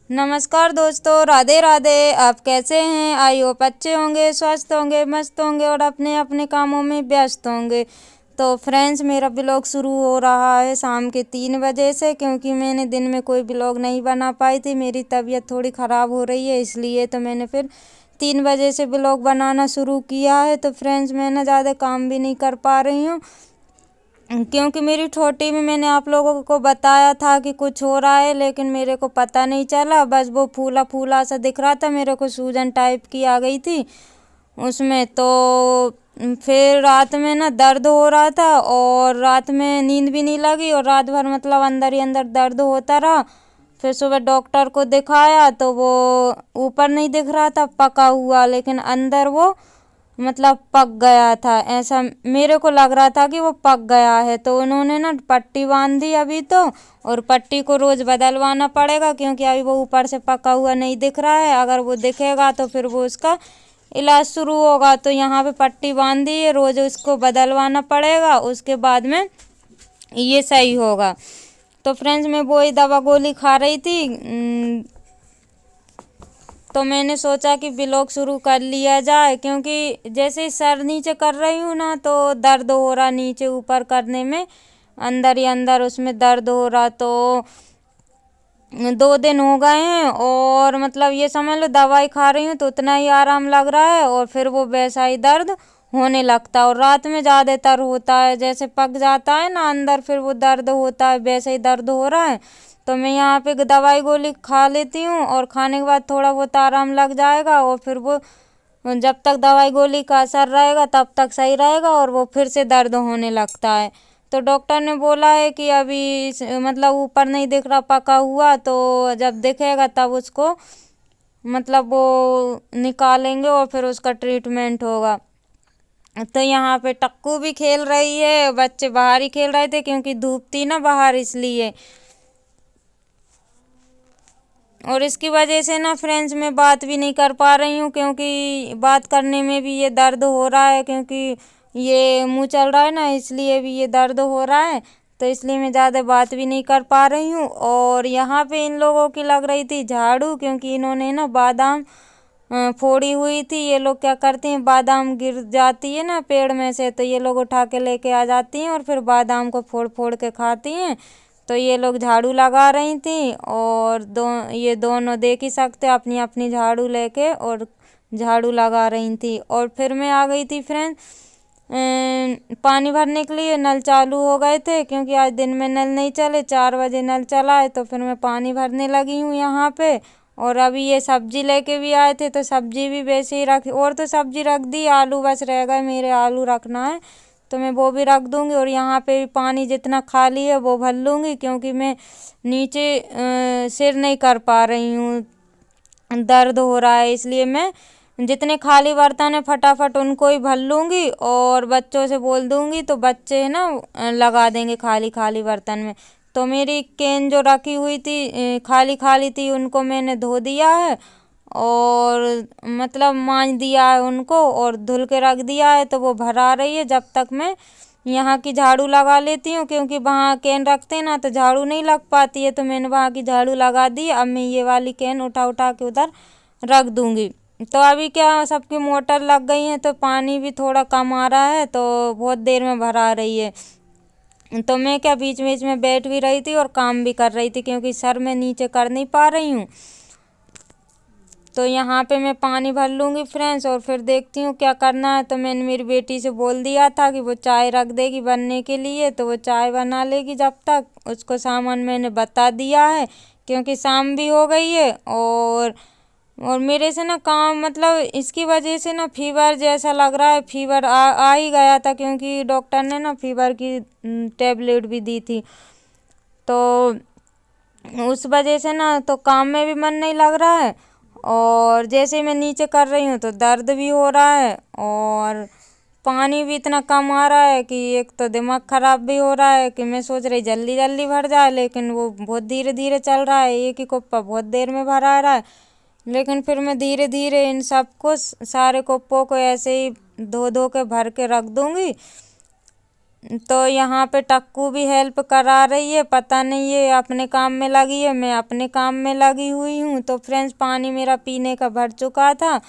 नमस्कार दोस्तों, राधे राधे। आप कैसे हैं? आई होप अच्छे होंगे, स्वस्थ होंगे, मस्त होंगे और अपने अपने कामों में व्यस्त होंगे। तो फ्रेंड्स, मेरा ब्लॉग शुरू हो रहा है शाम के 3 बजे से, क्योंकि मैंने दिन में कोई ब्लॉग नहीं बना पाई थी। मेरी तबीयत थोड़ी ख़राब हो रही है, इसलिए तो मैंने फिर 3 बजे से ब्लॉग बनाना शुरू किया है। तो फ्रेंड्स, मैं ना ज़्यादा काम भी नहीं कर पा रही हूँ, क्योंकि मेरी छोटी में मैंने आप लोगों को बताया था कि कुछ हो रहा है, लेकिन मेरे को पता नहीं चला। बस वो फूला फूला सा दिख रहा था, मेरे को सूजन टाइप की आ गई थी उसमें। तो फिर रात में ना दर्द हो रहा था और रात में नींद भी नहीं लगी और रात भर मतलब अंदर ही अंदर दर्द होता रहा। फिर सुबह डॉक्टर को दिखाया तो वो ऊपर नहीं दिख रहा था पका हुआ, लेकिन अंदर वो मतलब पक गया था। ऐसा मेरे को लग रहा था कि वो पक गया है। तो उन्होंने ना पट्टी बांध दी अभी तो, और पट्टी को रोज़ बदलवाना पड़ेगा, क्योंकि अभी वो ऊपर से पका हुआ नहीं दिख रहा है। अगर वो दिखेगा तो फिर वो उसका इलाज शुरू होगा। तो यहाँ पे पट्टी बांध दी है, रोज़ उसको बदलवाना पड़ेगा, उसके बाद में ये सही होगा। तो फ्रेंड्स, मैं वही दवा गोली खा रही थी। तो मैंने सोचा कि ब्लॉग शुरू कर लिया जाए, क्योंकि जैसे ही सर नीचे कर रही हूँ ना तो दर्द हो रहा, नीचे ऊपर करने में अंदर ही अंदर उसमें दर्द हो रहा। तो 2 दिन हो गए हैं और मतलब ये समझ लो दवाई खा रही हूँ तो उतना ही आराम लग रहा है और फिर वो वैसा ही दर्द होने लगता है। और रात में ज़्यादातर होता है, जैसे पक जाता है ना अंदर फिर वो दर्द होता है, वैसे ही दर्द हो रहा है। तो मैं यहाँ पे दवाई गोली खा लेती हूँ और खाने के बाद थोड़ा बहुत आराम लग जाएगा, और फिर वो जब तक दवाई गोली का असर रहेगा तब तक सही रहेगा और वो फिर से दर्द होने लगता है। तो डॉक्टर ने बोला है कि अभी मतलब ऊपर नहीं दिख रहा पका हुआ, तो जब दिखेगा तब उसको मतलब वो निकालेंगे और फिर उसका ट्रीटमेंट होगा। तो यहाँ पे टक्कू भी खेल रही है, बच्चे बाहर ही खेल रहे थे क्योंकि धूप थी ना बाहर, इसलिए। और इसकी वजह से ना फ्रेंड्स, मैं बात भी नहीं कर पा रही हूँ, क्योंकि बात करने में भी ये दर्द हो रहा है, क्योंकि ये मुंह चल रहा है ना, इसलिए भी ये दर्द हो रहा है। तो इसलिए मैं ज़्यादा बात भी नहीं कर पा रही हूँ। और यहाँ पे इन लोगों की लग रही थी झाड़ू, क्योंकि इन्होंने ना बादाम फोड़ी हुई थी। ये लोग क्या करते हैं, बादाम गिर जाती है ना पेड़ में से, तो ये लोग उठा के लेके आ जाती हैं और फिर बादाम को फोड़ फोड़ के खाती हैं। तो ये लोग झाड़ू लगा रही थी और ये दोनों देख ही सकते अपनी अपनी झाड़ू लेके और झाड़ू लगा रही थी। और फिर मैं आ गई थी फ्रेंड पानी भरने के लिए। नल चालू हो गए थे, क्योंकि आज दिन में नल नहीं चले, 4 बजे नल चला है। तो फिर मैं पानी भरने लगी हूँ यहाँ पे। और अभी ये सब्जी लेके भी आए थे, तो सब्जी भी वैसे ही रखी, और तो सब्जी रख दी, आलू बस रह गए मेरे, आलू रखना है तो मैं वो भी रख दूंगी। और यहाँ पे भी पानी जितना खाली है वो भर लूँगी, क्योंकि मैं नीचे सिर नहीं कर पा रही हूँ, दर्द हो रहा है, इसलिए मैं जितने खाली बर्तन है फटाफट उनको ही भर लूँगी और बच्चों से बोल दूँगी, तो बच्चे है ना लगा देंगे खाली खाली बर्तन में। तो मेरी कैन जो रखी हुई थी खाली खाली थी, उनको मैंने धो दिया है और मतलब मांज दिया है उनको और धुल के रख दिया है। तो वो भरा रही है जब तक मैं यहाँ की झाड़ू लगा लेती हूँ, क्योंकि वहाँ कैन रखते हैं ना तो झाड़ू नहीं लग पाती है। तो मैंने वहाँ की झाड़ू लगा दी, अब मैं ये वाली कैन उठा उठा के उधर रख दूँगी। तो अभी क्या सबकी मोटर लग गई है तो पानी भी थोड़ा कम आ रहा है, तो बहुत देर में भरा रही है। तो मैं क्या बीच बीच में बैठ भी रही थी और काम भी कर रही थी, क्योंकि सर मैं नीचे कर नहीं पा रही हूँ। तो यहाँ पे मैं पानी भर लूँगी फ्रेंड्स और फिर देखती हूँ क्या करना है। तो मैंने मेरी बेटी से बोल दिया था कि वो चाय रख देगी बनने के लिए, तो वो चाय बना लेगी जब तक। उसको सामान मैंने बता दिया है, क्योंकि शाम भी हो गई है। और मेरे से ना काम मतलब इसकी वजह से ना फीवर जैसा लग रहा है, फीवर आ ही गया था, क्योंकि डॉक्टर ने ना फीवर की टेबलेट भी दी थी। तो उस वजह से ना तो काम में भी मन नहीं लग रहा है, और जैसे ही मैं नीचे कर रही हूँ तो दर्द भी हो रहा है और पानी भी इतना कम आ रहा है कि एक तो दिमाग ख़राब भी हो रहा है कि मैं सोच रही जल्दी जल्दी भर जाए, लेकिन वो बहुत धीरे धीरे चल रहा है। एक ही कुप्पा बहुत देर में भरा रहा है, लेकिन फिर मैं धीरे धीरे इन सबको सारे कुप्पों को ऐसे ही धो धो के भर के रख दूँगी। तो यहाँ पे टक्कू भी हेल्प करा रही है, पता नहीं ये अपने काम में लगी है, मैं अपने काम में लगी हुई हूँ। तो फ्रेंड्स पानी मेरा पीने का भर चुका था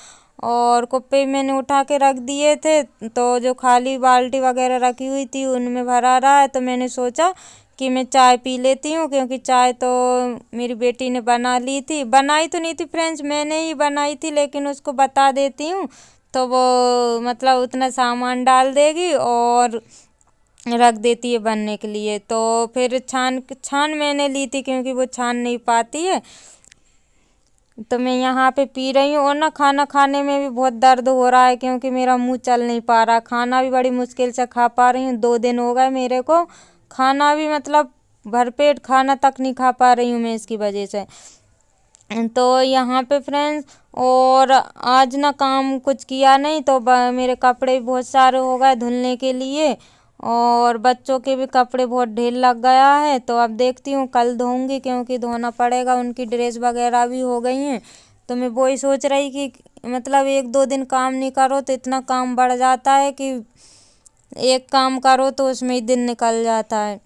और कुप्पे मैंने उठा के रख दिए थे, तो जो खाली बाल्टी वगैरह रखी हुई थी उनमें भरा रहा है। तो मैंने सोचा कि मैं चाय पी लेती हूँ, क्योंकि चाय तो मेरी बेटी ने बना ली थी, बनाई तो नहीं थी फ्रेंड्स, मैंने ही बनाई थी, लेकिन उसको बता देती हूँ तो वो मतलब उतना सामान डाल देगी और रख देती है बनने के लिए। तो फिर छान मैंने ली थी, क्योंकि वो छान नहीं पाती है। तो मैं यहाँ पे पी रही हूँ। और ना खाना खाने में भी बहुत दर्द हो रहा है, क्योंकि मेरा मुंह चल नहीं पा रहा, खाना भी बड़ी मुश्किल से खा पा रही हूँ। 2 दिन हो गए मेरे को, खाना भी मतलब भरपेट खाना तक नहीं खा पा रही हूँ मैं इसकी वजह से। तो यहाँ पे फ्रेंड्स और आज ना काम कुछ किया नहीं, तो मेरे कपड़े भी बहुत सारे हो गए धुलने के लिए, और बच्चों के भी कपड़े बहुत ढेर लग गया है। तो अब देखती हूँ कल धोऊंगी, क्योंकि धोना पड़ेगा, उनकी ड्रेस वगैरह भी हो गई हैं। तो मैं वही सोच रही कि मतलब 1-2 दिन काम नहीं करो तो इतना काम बढ़ जाता है कि एक काम करो तो उसमें ही दिन निकल जाता है।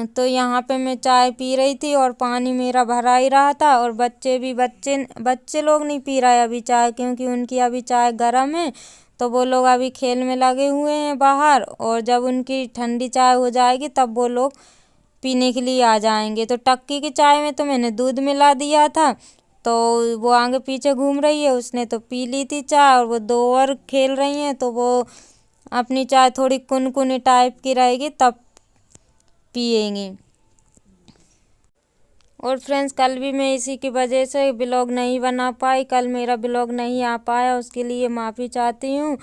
तो यहाँ पे मैं चाय पी रही थी और पानी मेरा भरा ही रहा था, और बच्चे लोग नहीं पी रहे अभी चाय, क्योंकि उनकी अभी चाय गर्म है। तो वो लोग अभी खेल में लगे हुए हैं बाहर, और जब उनकी ठंडी चाय हो जाएगी तब वो लोग पीने के लिए आ जाएंगे। तो टक्की की चाय में तो मैंने दूध मिला दिया था, तो वो आगे पीछे घूम रही है, उसने तो पी ली थी चाय, और वो 2 और खेल रही हैं। तो वो अपनी चाय थोड़ी कुनकुनी टाइप की रहेगी तब पिएंगी। और फ्रेंड्स कल भी मैं इसी की वजह से ब्लॉग नहीं बना पाई, कल मेरा ब्लॉग नहीं आ पाया, उसके लिए माफ़ी चाहती हूँ।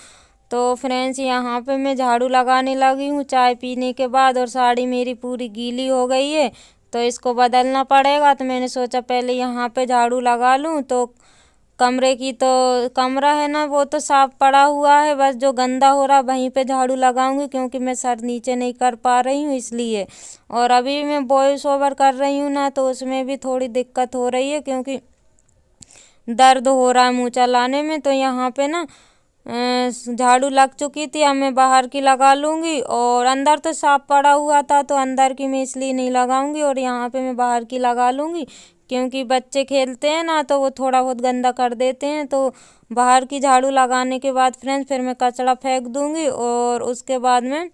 तो फ्रेंड्स यहाँ पे मैं झाड़ू लगाने लगी हूँ चाय पीने के बाद, और साड़ी मेरी पूरी गीली हो गई है, तो इसको बदलना पड़ेगा। तो मैंने सोचा पहले यहाँ पे झाड़ू लगा लूँ। तो कमरे की तो कमरा है ना वो तो साफ पड़ा हुआ है, बस जो गंदा हो रहा वहीं पे झाड़ू लगाऊंगी, क्योंकि मैं सर नीचे नहीं कर पा रही हूँ इसलिए। और अभी मैं वॉइस ओवर कर रही हूँ ना, तो उसमें भी थोड़ी दिक्कत हो रही है, क्योंकि दर्द हो रहा है मुँह चलाने में। तो यहाँ पे ना झाड़ू लग चुकी थी, अब मैं बाहर की लगा लूँगी, और अंदर तो साफ पड़ा हुआ था तो अंदर की मैं इसलिए नहीं लगाऊंगी, और यहाँ पे मैं बाहर की लगा लूँगी, क्योंकि बच्चे खेलते हैं ना तो वो थोड़ा बहुत गंदा कर देते हैं। तो बाहर की झाड़ू लगाने के बाद फ्रेंड्स फिर मैं कचरा फेंक दूँगी, और उसके बाद में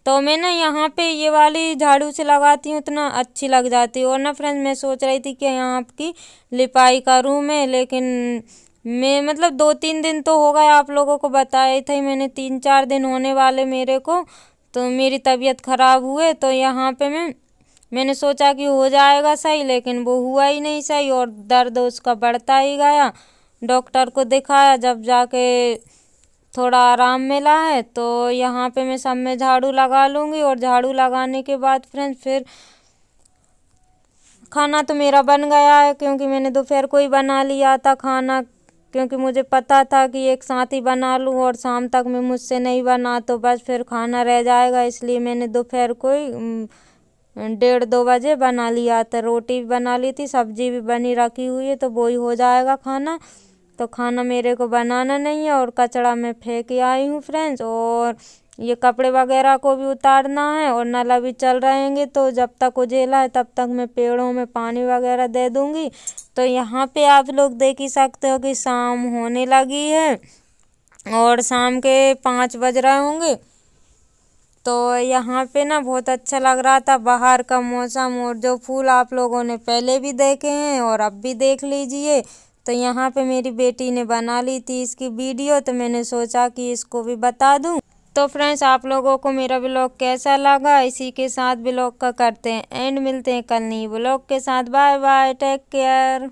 तो मैं ना यहाँ पे ये वाली झाड़ू से लगाती हूँ, इतना अच्छी लग जाती है। और ना फ्रेंड्स मैं सोच रही थी कि यहाँ की लिपाई करूँ मैं, लेकिन मैं मतलब 2-3 दिन तो हो गए, आप लोगों को बताया था मैंने, 3-4 दिन होने वाले मेरे को, तो मेरी तबीयत ख़राब हुए। तो यहाँ पे मैंने सोचा कि हो जाएगा सही, लेकिन वो हुआ ही नहीं सही, और दर्द उसका बढ़ता ही गया। डॉक्टर को दिखाया, जब जाके थोड़ा आराम मिला है। तो यहाँ पे मैं सब में झाड़ू लगा लूँगी, और झाड़ू लगाने के बाद फ्रेंड्स फिर खाना तो मेरा बन गया है, क्योंकि मैंने दोपहर को ही बना लिया था खाना, क्योंकि मुझे पता था कि एक साथ ही बना लूँ और शाम तक में मुझसे नहीं बना तो बस फिर खाना रह जाएगा, इसलिए मैंने दोपहर को ही 1:30-2 बजे बना लिया था। रोटी भी बना ली थी, सब्जी भी बनी रखी हुई है, तो वो ही हो जाएगा खाना। तो खाना मेरे को बनाना नहीं है, और कचरा मैं फेंक के आई हूँ फ्रेंड्स। और ये कपड़े वगैरह को भी उतारना है, और नल भी चल रहेंगे, तो जब तक उजेला है तब तक मैं पेड़ों में पानी वगैरह दे दूँगी। तो यहाँ पे आप लोग देख ही सकते हो कि शाम होने लगी है, और शाम के 5 बज रहे होंगे। तो यहाँ पे ना बहुत अच्छा लग रहा था बाहर का मौसम, और जो फूल आप लोगों ने पहले भी देखे हैं और अब भी देख लीजिए। तो यहाँ पे मेरी बेटी ने बना ली थी इसकी वीडियो, तो मैंने सोचा कि इसको भी बता दूँ। तो फ्रेंड्स आप लोगों को मेरा ब्लॉग कैसा लगा, इसी के साथ ब्लॉग का करते हैं एंड, मिलते हैं कल नई ब्लॉग के साथ। Bye bye, take care.